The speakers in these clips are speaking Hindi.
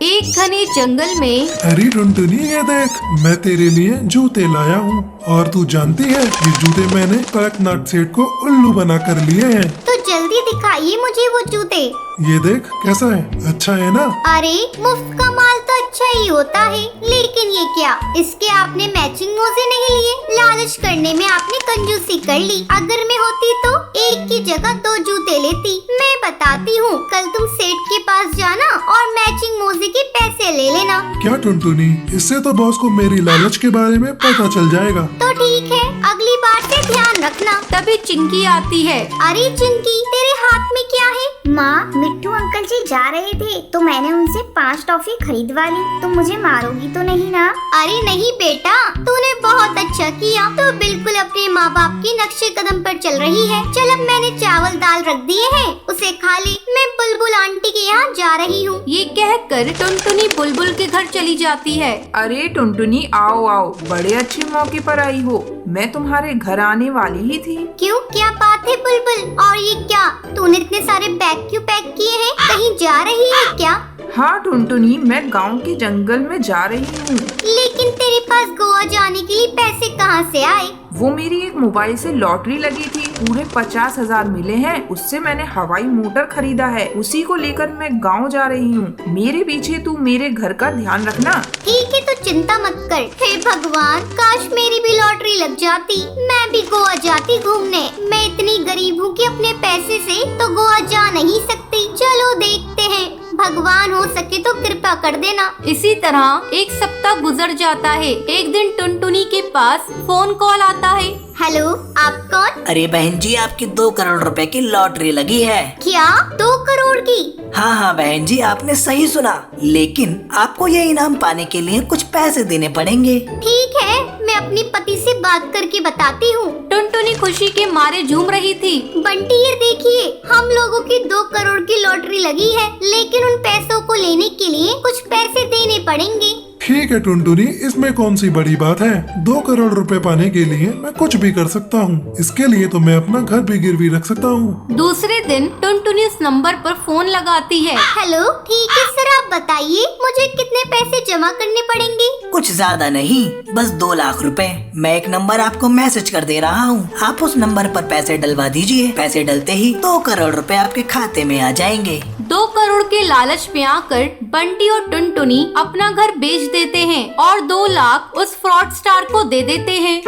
एक घने जंगल में अरे टुनटुनी, ये देख, मैं तेरे लिए जूते लाया हूँ। और तू जानती है, ये जूते मैंने कड़कनाथ सेठ को उल्लू बना कर लिए हैं। तो जल्दी दिखाइए मुझे वो जूते। ये देख, कैसा है, अच्छा है ना? अरे मुफ्त का माल तो अच्छा ही होता है, लेकिन ये क्या, इसके आपने मैचिंग मोजे नहीं लिए? लालच करने में आपने कंजूसी कर ली। अगर मैं होती तो एक की जगह 2 जूते लेती। मैं बताती हूँ, कल तुम सेठ के पास जाना और मैचिंग मोजे के पैसे ले लेना। क्या टुनटुनी, इससे तो बॉस को मेरी लालच के बारे में पता चल जाएगा। तो ठीक है, अगली बार से ध्यान रखना। तभी चिंकी आती है। अरे चिंकी, तेरे हाथ में क्या है? माँ, मिट्टू अंकल जी जा रहे थे तो मैंने उनसे 5 टॉफी खरीदवा ली। तुम मुझे मारोगी तो नहीं ना? अरे नहीं बेटा, तूने बहुत अच्छा किया। तो बिल्कुल अपने माँ बाप की नक्शे कदम पर चल रही है। चल, अब मैंने चावल दाल रख दिए हैं, उसे खा ले। मैं बुलबुल आंटी के यहाँ जा रही हूँ। ये कहकर टुनटुनी बुलबुल के घर चली जाती है। अरे टुनटुनी, आओ आओ, बड़े अच्छे मौके पर आई हो। मैं तुम्हारे घर आने वाली ही थी। क्यों, क्या बात है बुलबुल? और ये क्या, तूने इतने सारे बैग क्यों पैक किए हैं? कहीं जा रही है क्या? हाँ टुनटुनी, मैं गांव के जंगल में जा रही हूँ। लेकिन तेरे पास गोवा जाने के लिए पैसे कहाँ से आए? वो मेरी एक मोबाइल से लॉटरी लगी थी, पूरे 50,000 मिले हैं। उससे मैंने हवाई मोटर खरीदा है, उसी को लेकर मैं गांव जा रही हूँ। मेरे पीछे तू मेरे घर का ध्यान रखना। ठीक है, तो चिंता मत कर। हे भगवान, काश मेरी भी लॉटरी लग जाती, मैं भी गोवा जाती घूमने। मैं इतनी गरीब हूँ कि अपने पैसे से तो गोवा जा नहीं सकती। चलो देखते हैं, भगवान हो सके तो कृपा कर देना। इसी तरह 1 सप्ताह गुजर जाता है। एक दिन टुनटुनी के पास फोन कॉल आता है। हेलो, आप कौन? अरे बहन जी, आपकी 2 करोड़ रुपए की लॉटरी लगी है। क्या 2 करोड़ की? हाँ हाँ बहन जी, आपने सही सुना, लेकिन आपको ये इनाम पाने के लिए कुछ पैसे देने पड़ेंगे। ठीक है, मैं अपने पति से बात करके बताती हूँ। टुनटुनी खुशी के मारे झूम रही थी। बंटी, ये देखिए, हम लोगों की 2 करोड़ की लॉटरी लगी है, लेकिन उन पैसों को लेने के लिए कुछ पैसे देने पड़ेंगे। ठीक है टुनटुनी, इसमें कौन सी बड़ी बात है। 2 करोड़ रुपए पाने के लिए मैं कुछ भी कर सकता हूँ। इसके लिए तो मैं अपना घर भी गिरवी रख सकता हूँ। दूसरे दिन टुनटुनी उस नंबर पर फोन लगाती है। हेलो, ठीक है सर, आप बताइए मुझे कितने पैसे जमा करने पड़ेंगे? कुछ ज्यादा नहीं, बस 2 लाख रुपए। मैं एक नंबर आपको मैसेज कर दे रहा हूँ, आप उस नंबर पर पैसे डलवा दीजिए। पैसे डलते ही 2 करोड़ रुपए आपके खाते में आ जाएंगे। 2 करोड़ के लालच में आकर बंटी और टुनटुनी अपना घर बेच देते हैं और 2 लाख उस फ्रॉड स्टार को दे देते हैं।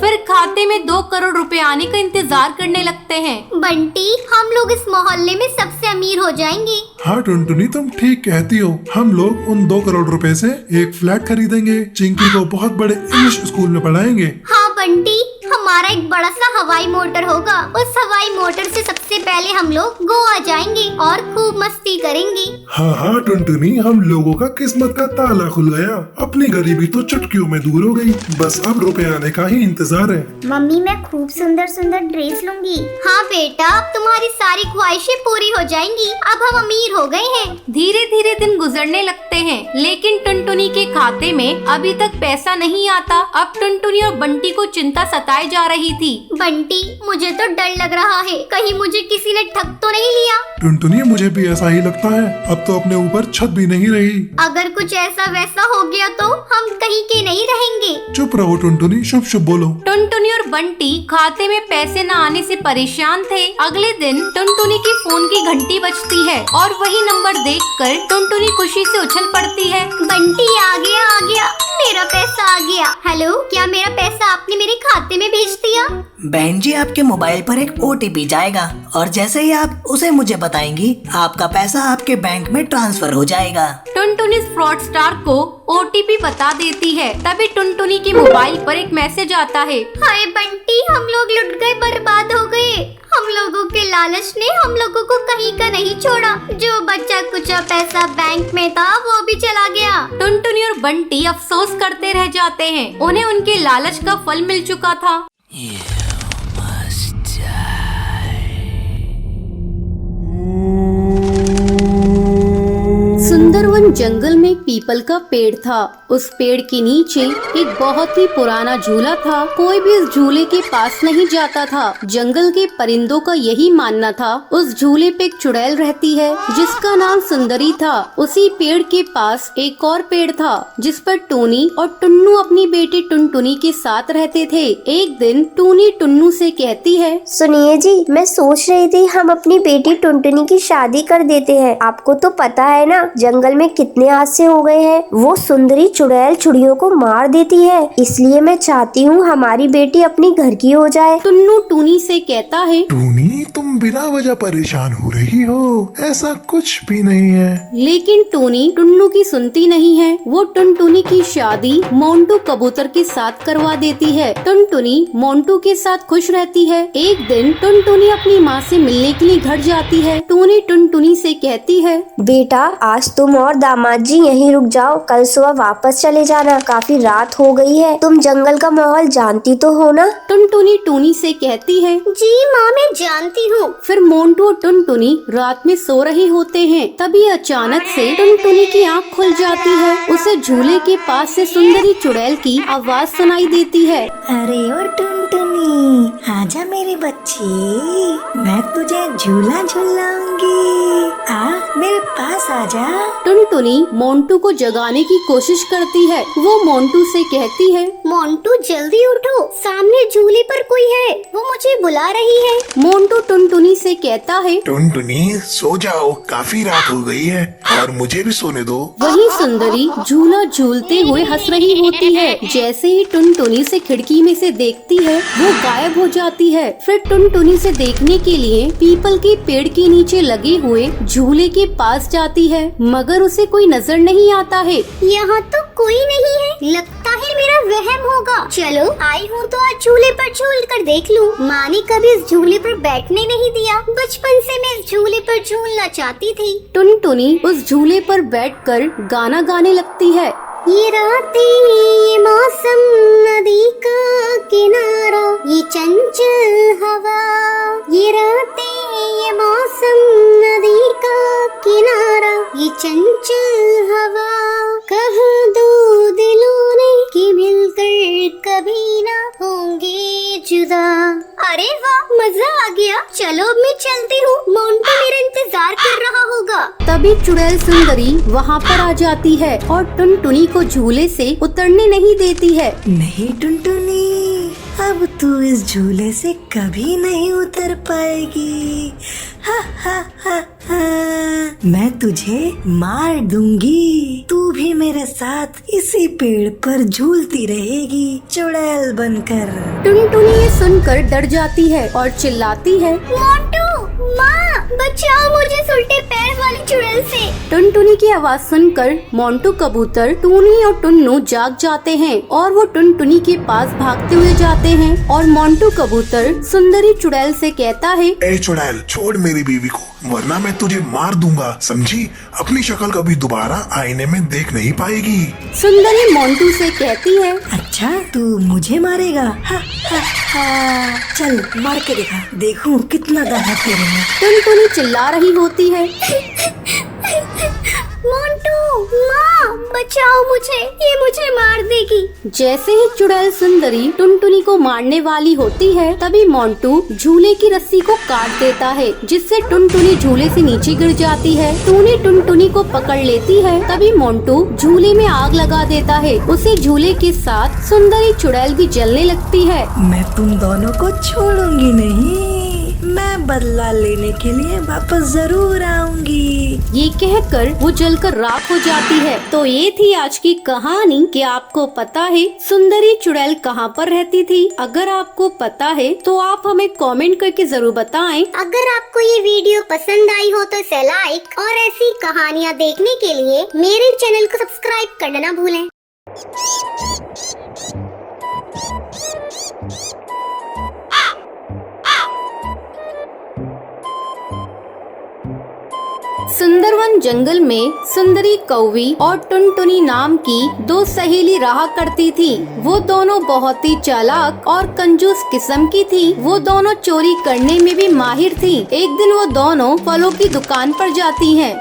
फिर खाते में 2 करोड़ रुपए आने का इंतजार करने लगते हैं। बंटी, हम लोग इस मोहल्ले में सबसे अमीर हो जाएंगे। हाँ टुनटुनी, तुम ठीक कहती हो। हम लोग उन 2 करोड़ रुपए से एक फ्लैट खरीदेंगे, चिंकी को बहुत बड़े इंग्लिश स्कूल में पढ़ाएंगे। हाँ बंटी, हमारा एक बड़ा सा हवाई मोटर होगा। उस हवाई मोटर से सबसे पहले हम लोग गोवा जाएंगे और खूब मस्ती करेंगे। हाँ हाँ टुनटुनी, हम लोगों का किस्मत का ताला खुल गया। अपनी गरीबी तो चुटकियों में दूर हो गई। बस अब रुपए आने का ही इंतजार है। मम्मी, मैं खूब सुंदर सुंदर ड्रेस लूंगी। हाँ बेटा, अब तुम्हारी सारी ख्वाहिशें पूरी हो जाएंगी। अब हम अमीर हो गए हैं। धीरे धीरे दिन गुजरने लगते हैं, लेकिन टुनटुनी के खाते में अभी तक पैसा नहीं आता। अब टुनटुनी और बंटी को चिंता सताए जा रही थी। बंटी, मुझे तो डर लग रहा है, कहीं मुझे किसी ने ठग तो नहीं लिया। टुनटुनी, मुझे भी ऐसा ही लगता है। अब तो अपने ऊपर छत भी नहीं रही। अगर कुछ ऐसा वैसा हो गया तो हम कहीं के नहीं रहेंगे। चुप रहो टुनटुनी, शुभ शुभ बोलो। टुनटुनी और बंटी खाते में पैसे न आने से परेशान थे। अगले दिन टुनटुनी की फोन की घंटी बजती है और वही नंबर देखकर टुनटुनी खुशी से उछल पड़ती है। बंटी, आ गया, मेरा पैसा आ गया। हेलो, क्या मेरा पैसा आपने मेरे खाते में भेज दिया? बहन जी, आपके मोबाइल पर एक OTP जाएगा और जैसे ही आप उसे मुझे बताएंगी, आपका पैसा आपके बैंक में ट्रांसफर हो जाएगा। टुनटुनी फ्रॉड स्टार को OTP बता देती है। तभी टुनटुनी के मोबाइल पर एक मैसेज आता है। हाय बंटी, हम लोग लुट गए, बर्बाद हो गए। हम लोगों के लालच ने हम लोगों को कहीं का नहीं छोड़ा। जो बच्चा कुचा पैसा बैंक में था वो भी चला गया। टुनटुनी और बंटी अफसोस करते रह जाते हैं। उन्हें उनके लालच का फल मिल चुका था। सुंदरवन सुनसान जंगल में एक पीपल का पेड़ था। उस पेड़ के नीचे एक बहुत ही पुराना झूला था। कोई भी इस झूले के पास नहीं जाता था। जंगल के परिंदों का यही मानना था उस झूले पे एक चुड़ैल रहती है जिसका नाम सुंदरी था। उसी पेड़ के पास एक और पेड़ था जिस पर टूनी और टुन्नू अपनी बेटी टुनटुनी के साथ रहते थे। एक दिन टूनी टुन्नू से कहती है, सुनिए जी, मैं सोच रही थी हम अपनी बेटी टुनटुनी की शादी कर देते हैं। आपको तो पता है ना जंगल में कितने हादसे हो गए हैं। वो सुंदरी चुड़ैल चिड़ियों को मार देती है, इसलिए मैं चाहती हूँ हमारी बेटी अपनी घर की हो जाए। टुन्नू टूनी से कहता है, टूनी तुम बिना वजह परेशान हो रही हो, ऐसा कुछ भी नहीं है। लेकिन टूनी टुन्नू की सुनती नहीं है। वो टुनटुनी की शादी मोंटू कबूतर के साथ करवा देती है। टुनटुनी मोंटू के साथ खुश रहती है। एक दिन टुनटुनी अपनी माँ से मिलने के लिए घर जाती है। टूनी टुनटुनी से कहती है, बेटा आज तुम और दामाद जी यहीं रुक जाओ, कल सुबह वापस चले जाना। काफी रात हो गई है, तुम जंगल का माहौल जानती तो हो ना। टुनटुनी टूनी से कहती है, जी माँ मैं जानती हूँ। फिर मोंटू और टुनटुनी रात में सो रहे होते हैं। तभी अचानक से टुनटुनी की आँख खुल जाती है। उसे झूले के पास से सुंदरी चुड़ैल की आवाज सुनाई देती है। अरे ओ टुनटुनी, आजा मेरी बच्ची, मैं तुझे झूला झूलाऊंगी। आ मेरे पास आजा। टुनटुनी मोंटू को जगाने की कोशिश करती है। वो मोंटू से कहती है, मोंटू जल्दी उठो, सामने झूले पर कोई है, वो मुझे बुला रही है। मोंटू टुनटुनी से कहता है, टुनटुनी सो जाओ, काफी रात हो गई है और मुझे भी सोने दो। वही सुंदरी झूला झूलते हुए हंस रही होती है। जैसे ही टुनटुनी से खिड़की में से देखती है वो गायब हो जाती है। फिर टुनटुनी से देखने के लिए पीपल के पेड़ के नीचे लगे हुए झूले के पास जाती है, मगर उसे कोई नजर नहीं आता है। यहाँ तो कोई नहीं है, लगता है मेरा वहम होगा। चलो आई हूँ तो आज झूले पर झूल कर देख लूँ। माँ ने कभी इस झूले पर बैठने नहीं दिया, बचपन से मैं इस झूले पर झूलना चाहती थी। टुनटुनी उस झूले पर बैठकर गाना गाने लगती है। ये रातें, ये मौसम, नदी का किनारा, ये चंचल हवा। ये रातें, ये मौसम, नदी का किनारा, ये चंचल हवा। कहा दो दिलों ने कि मिलकर कभी ना होंगे जुदा। अरे वाह, मजा आ गया। चलो अब मैं चलती हूँ, मोंटू मेरा इंतजार कर रहा होगा। तभी चुड़ैल सुंदरी वहाँ पर आ जाती है और टुनटुनी को झूले से उतरने नहीं देती है। नहीं टुनटुनी, अब तू इस झूले से कभी नहीं उतर पाएगी। हा हा हा हा, मैं तुझे मार दूंगी। तू भी मेरे साथ इसी पेड़ पर झूलती रहेगी चुड़ैल बनकर। टुनटुनी ये सुनकर डर जाती है और चिल्लाती है, मोंटू, माँ बचाओ मुझे उल्टे पैर वाली चुड़ैल से। टुनटुनी की आवाज सुनकर मोंटू कबूतर, टूनी और टुन्नू जाग जाते हैं और वो टुनटुनी के पास भागते हुए जाते हैं और मोंटू कबूतर सुंदरी चुड़ैल से कहता है, ए चुड़ैल, छोड़ मेरी बीवी को, वरना मैं तुझे मार दूंगा, समझी? अपनी शक्ल कभी दोबारा आईने में देख नहीं पाएगी। सुंदरी मोंटू से कहती है, अच्छा तू मुझे मारेगा? हा हा हा, चल मार के दिखा, देखूं कितना दम है तेरे में। टुनटुनी चिल्ला रही होती है, मोंटू, माँ बचाओ मुझे, ये मुझे मार देगी। जैसे ही चुड़ैल सुंदरी टुनटुनी को मारने वाली होती है तभी मोंटू झूले की रस्सी को काट देता है, जिससे टुनटुनी झूले से नीचे गिर जाती है। टूनी टुनटुनी को पकड़ लेती है। तभी मोंटू झूले में आग लगा देता है। उसी झूले के साथ सुंदरी चुड़ैल भी जलने लगती है। मैं तुम दोनों को छोड़ूंगी नहीं, मैं बदला लेने के लिए वापस जरूर आऊंगी। ये कहकर वो जलकर राख हो जाती है। तो ये थी आज की कहानी कि आपको पता है सुंदरी चुड़ैल कहाँ पर रहती थी? अगर आपको पता है तो आप हमें कमेंट करके जरूर बताएं। अगर आपको ये वीडियो पसंद आई हो तो इसे लाइक और ऐसी कहानियाँ देखने के लिए मेरे चैनल को सब्सक्राइब करना ना भूलें। सुंदरवन जंगल में सुंदरी कौवी और टुनटुनी नाम की दो सहेली रहा करती थी। वो दोनों बहुत ही चालाक और कंजूस किस्म की थी। वो दोनों चोरी करने में भी माहिर थी। एक दिन वो दोनों फलों की दुकान पर जाती हैं।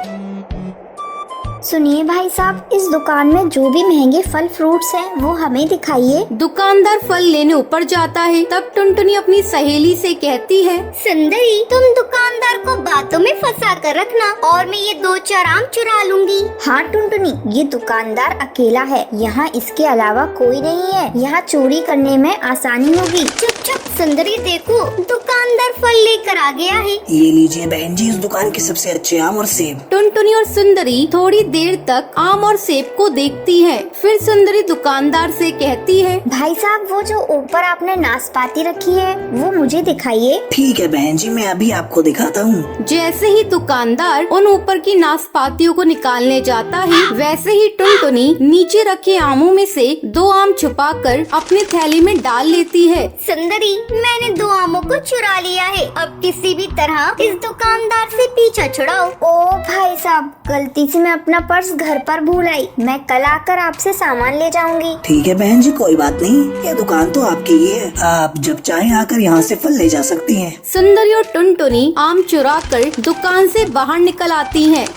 सुनिए भाई साहब, इस दुकान में जो भी महंगे फल फ्रूट्स हैं वो हमें दिखाइए। दुकानदार फल लेने ऊपर जाता है। तब टुनटुनी अपनी सहेली से कहती है, सुंदरी, तुम दुकानदार को बातों में फंसा कर रखना और मैं ये 2-4 आम चुरा लूंगी। हाँ टुनटुनी, ये दुकानदार अकेला है, यहाँ इसके अलावा कोई नहीं है, यहाँ चोरी करने में आसानी होगी। चुप चुप सुंदरी, देखो दुकानदार फल लेकर आ गया है। ये लीजिए बहन जी, इस दुकान के सबसे अच्छे आम और सेब। टुनटुनी और सुंदरी थोड़ी देर तक आम और सेब को देखती है। फिर सुंदरी दुकानदार से कहती है, भाई साहब, वो जो ऊपर आपने नाशपाती रखी है वो मुझे दिखाइए। ठीक है बहन जी, मैं अभी आपको दिखाता हूँ। जैसे ही दुकानदार उन ऊपर की नाशपातियों को निकालने जाता है, वैसे ही टुनटुनी नीचे रखे आमों में से 2 आम छुपाकर अपनी थैली में डाल लेती है। सुंदरी, मैंने 2 आमों को चुरा लिया है, अब किसी भी तरह इस दुकानदार से पीछा छुड़ाओ। ओ भाई साहब, गलती से मैं अपना पर्स घर पर भूल आई, मैं कल आकर आपसे सामान ले जाऊंगी। ठीक है बहन जी, कोई बात नहीं, ये दुकान तो आपकी ही है, आप जब चाहें आकर यहाँ से फल ले जा सकती हैं। सुंदरी और टुनटुनी आम चुराकर दुकान से बाहर निकल आती हैं।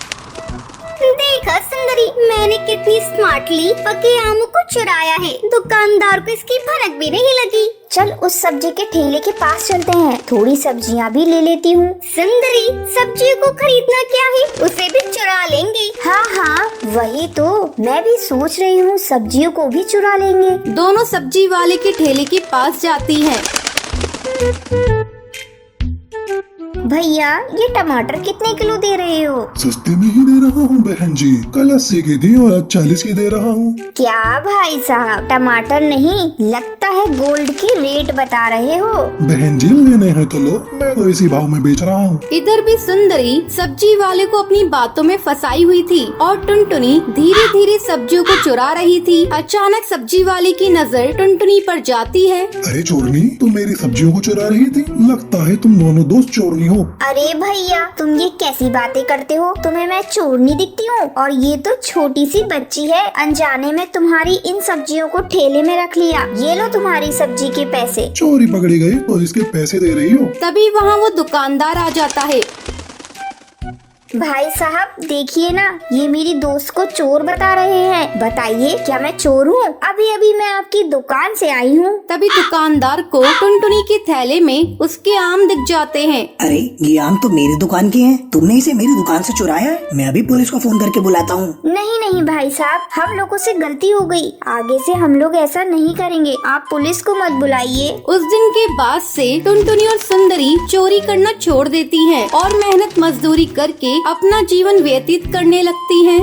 देखा सुंदरी, मैंने कितनी स्मार्टली पके आमों को चुराया है, दुकानदार को इसकी भनक भी नहीं लगी। चल उस सब्जी के ठेले के पास चलते हैं, थोड़ी सब्जियां भी ले लेती हूँ। सुंदरी, सब्जियों को खरीदना क्या है, उसे भी चुरा लेंगे। हाँ हाँ, वही तो मैं भी सोच रही हूँ, सब्जियों को भी चुरा लेंगे। दोनों सब्जी वाले के ठेले के पास जाती हैं। भैया, ये टमाटर कितने किलो दे रहे हो? सस्ते में ही दे रहा हूँ बहन जी, कल 80 की थी और आज 40 की दे रहा हूँ। क्या भाई साहब, टमाटर नहीं, लगता है गोल्ड की रेट बता रहे हो। बहन जी, लेने हैं तो लो, मैं तो इसी भाव में बेच रहा हूँ। इधर भी सुंदरी सब्जी वाले को अपनी बातों में फंसाई हुई थी और टुनटुनी धीरे धीरे सब्जियों को चुरा रही थी। अचानक सब्जी वाले की नजर टुनटुनी पर जाती है। अरे चोरनी, तुम मेरी सब्जियों को चुरा रही थी, लगता है तुम दोनों दोस्त चोरनी हो। अरे भैया, तुम ये कैसी बातें करते हो, तुम्हें मैं चोरनी दिखती हूँ? और ये तो छोटी सी बच्ची है, अनजाने में तुम्हारी इन सब्जियों को ठेले में रख लिया, ये लो तुम्हारी सब्जी के पैसे। चोरी पकड़ी गई तो इसके पैसे दे रही हो। तभी वहाँ वो दुकानदार आ जाता है। भाई साहब, देखिए ना, ये मेरी दोस्त को चोर बता रहे हैं, बताइए क्या मैं चोर हूँ? अभी अभी मैं आपकी दुकान से आई हूँ। तभी दुकानदार को टुनटुनी के थैले में उसके आम दिख जाते हैं। अरे ये आम तो मेरी दुकान के हैं, तुमने इसे मेरी दुकान से चुराया है, मैं अभी पुलिस को फोन करके बुलाता हूँ। नहीं नहीं भाई साहब, हम लोगों से गलती हो गई, आगे से हम लोग ऐसा नहीं करेंगे, आप पुलिस को मत बुलाइए। उस दिन के बाद से टुनटुनी और सुंदरी चोरी करना छोड़ देती हैं और मेहनत मजदूरी करके अपना जीवन व्यतीत करने लगती हैं।